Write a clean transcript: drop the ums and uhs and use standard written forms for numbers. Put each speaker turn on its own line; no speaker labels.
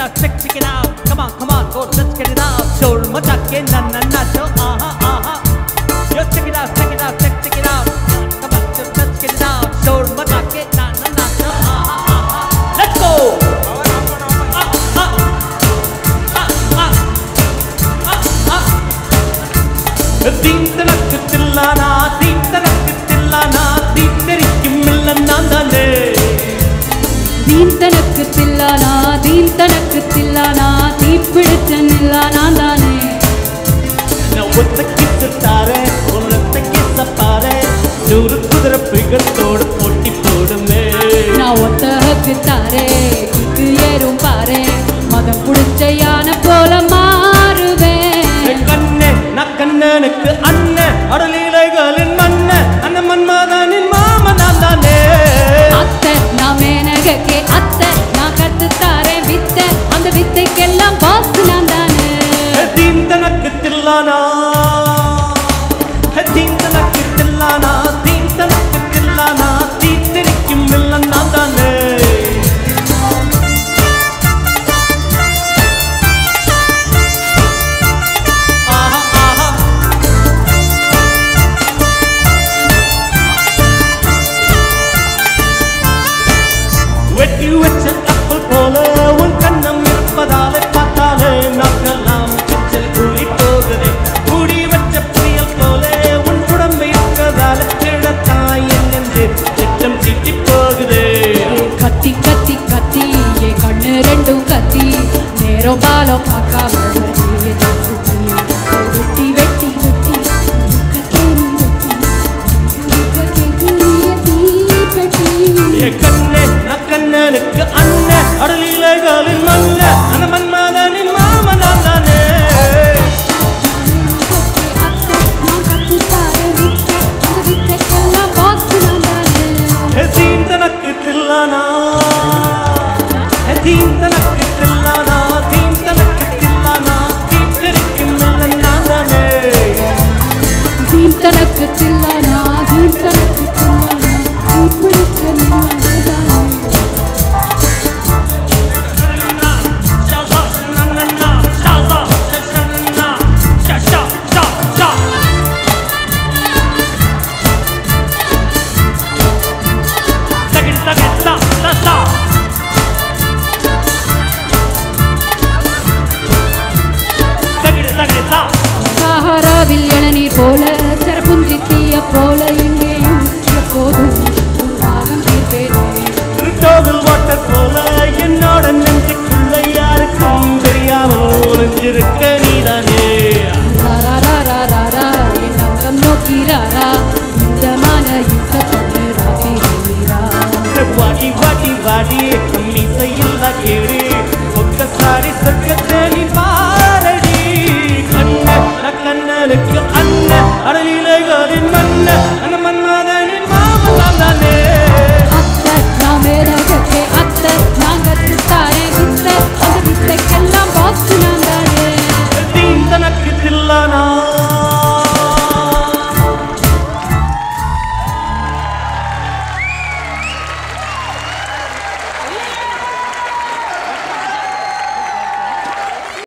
out, check it out. Come on, go, let's get it out. Soul matake na na na cho, aha. Yo, check it out, check it out. Come on, let's get it out. Soul matake na na na cho, aha. Let's go. தீந்தனக்கு தில்லானா தீத்தரிக்கும் மில்லன் நான் தானே.
தீந்தனக்கு தில்லானா தீப்பிடிச்ச நில்லா நான் தானே.
நான் ஒத்த கிசு தாரேன் ஒத்த கிச பாரேன் 100 குதிரை பிகத்தோடு போட்டி போடுமே.
நான் ஒத்தக்கு தாரே கிக்கு ஏறும் பாரு மதம் புடிச்ச யானை போல மாறுவேன்.
கண்ணே நான் கண்ணனுக்கு அண்ணன் அடலீலைகளின் மண்ணன் அண்ணன் மன்மதனின் மாமன் நான் தானே.
அத்தை நான் மேனகே அத்தை நான் கத்து தாரேன் வித்தை அந்த வித்தைக்கெல்லாம் பாஸ் நான் தானே.
தீந்தனக்கு தில்லானா தீத்தரிக்கும் மில்லன் நான் தானே. வெட்டி வச்ச கப்பல் போல உன் கண்ணம் இருப்பதாலே பார்த்தாலே நாக்கெல்லாம் சிச்சல் கூலி போகுதே. கூடி வச்ச புயல் போல உன் உடம்பை இருக்கதாலே கிழத்தாய் என்று சித்தம் தீட்டி போகுதே.
கத்தி கத்தி கத்தி என் கண்ணு ரெண்டும் கத்தி நேரம் காலம் பார்க்காம வெட்டி வெட்டி வெட்டி
கண்ணே நான் கண்ணனுக்கு அண்ணன் அடலீலைகளின் மல்ல அந்த மன்மதனின் மாமன் நான் தானே. தீந்தனக்கு தில்லானா தீத்தரிக்கும் மில்லன் நான் தானே.
தீந்தனக்கு தில்லானா தீப்பிடிச்ச நில்லா நான் தானே. சஹராவில் இளநீர் போல சரப்புஞ்சி தீய போல எங்கேயும் எப்போதும் தாகம் தீர்ப்பேன்.
வாட்டர் போல என்னோட நெஞ்சுக்குள்ள யாருக்கும் தெரியாமல் ஒளிஞ்சிருக்க நீதானே.
என் அங்கம் நோக்கிறாரா இந்த மான யுத்த பொண்ணு ராசிரா.
வாடி மீசையில் கேடு ஒக்க சாரி சொர்க்கத்தை